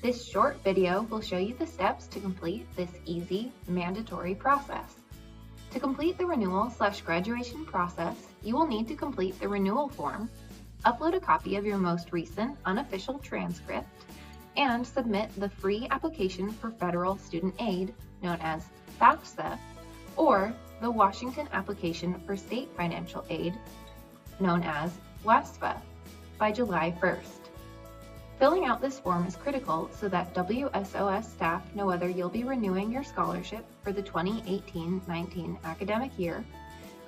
This short video will show you the steps to complete this easy, mandatory process. To complete the renewal/graduation process, you will need to complete the renewal form, upload a copy of your most recent unofficial transcript, and submit the free application for federal student aid, known as FAFSA, or the Washington application for state financial aid, known as WASFA, by July 1st. Filling out this form is critical so that WSOS staff know whether you'll be renewing your scholarship for the 2018-19 academic year,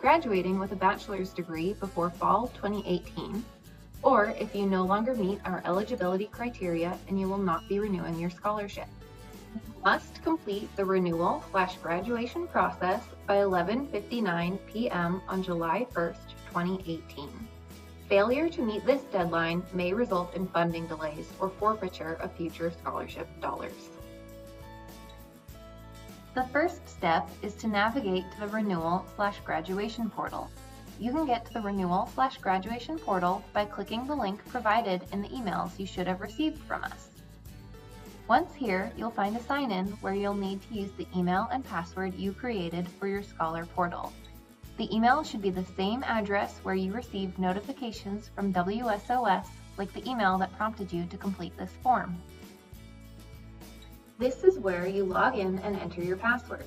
graduating with a bachelor's degree before fall 2018, or if you no longer meet our eligibility criteria and you will not be renewing your scholarship. You must complete the renewal/graduation process by 11:59 p.m. on July 1st, 2018. Failure to meet this deadline may result in funding delays or forfeiture of future scholarship dollars. The first step is to navigate to the Renewal/graduation portal. You can get to the Renewal/graduation portal by clicking the link provided in the emails you should have received from us. Once here, you'll find a sign-in where you'll need to use the email and password you created for your Scholar portal. The email should be the same address where you received notifications from WSOS, like the email that prompted you to complete this form. This is where you log in and enter your password.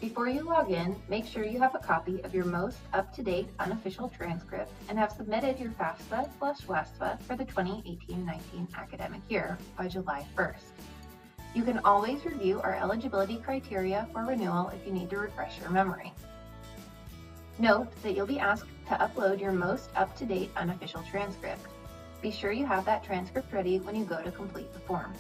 Before you log in, make sure you have a copy of your most up-to-date unofficial transcript and have submitted your FAFSA/WASFA for the 2018-19 academic year by July 1st. You can always review our eligibility criteria for renewal if you need to refresh your memory. Note that you'll be asked to upload your most up-to-date unofficial transcript. Be sure you have that transcript ready when you go to complete the form.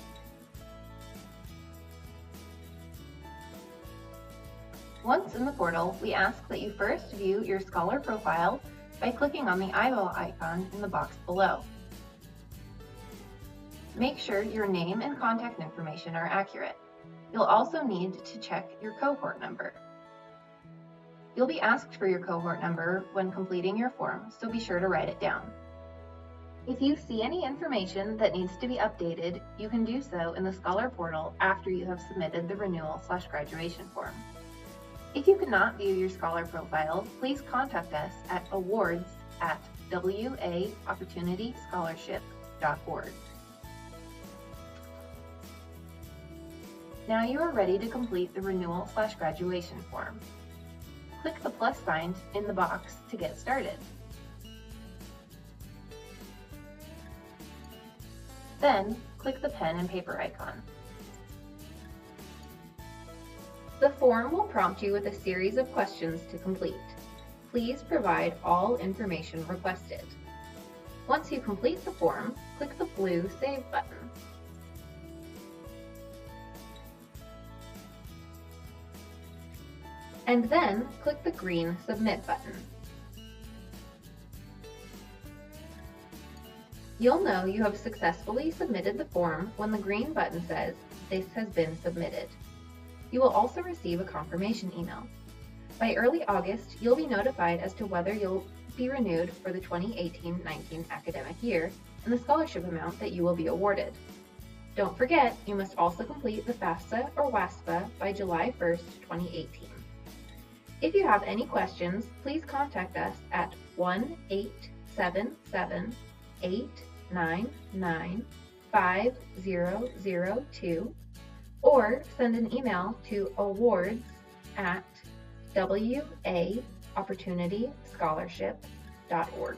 Once in the portal, we ask that you first view your Scholar profile by clicking on the eyeball icon in the box below. Make sure your name and contact information are accurate. You'll also need to check your cohort number. You'll be asked for your cohort number when completing your form, so be sure to write it down. If you see any information that needs to be updated, you can do so in the Scholar portal after you have submitted the renewal/graduation form. If you cannot view your Scholar profile, please contact us at awards@waopportunityscholarship.org. Now you are ready to complete the renewal/graduation form. Click the plus sign in the box to get started. Then, click the pen and paper icon. The form will prompt you with a series of questions to complete. Please provide all information requested. Once you complete the form, click the blue Save button. And then click the green Submit button. You'll know you have successfully submitted the form when the green button says, "This has been submitted." You will also receive a confirmation email. By early August, you'll be notified as to whether you'll be renewed for the 2018-19 academic year and the scholarship amount that you will be awarded. Don't forget, you must also complete the FAFSA or WASFA by July 1st, 2018. If you have any questions, please contact us at 1-877-899-5002 or send an email to awards@waopportunityscholarship.org.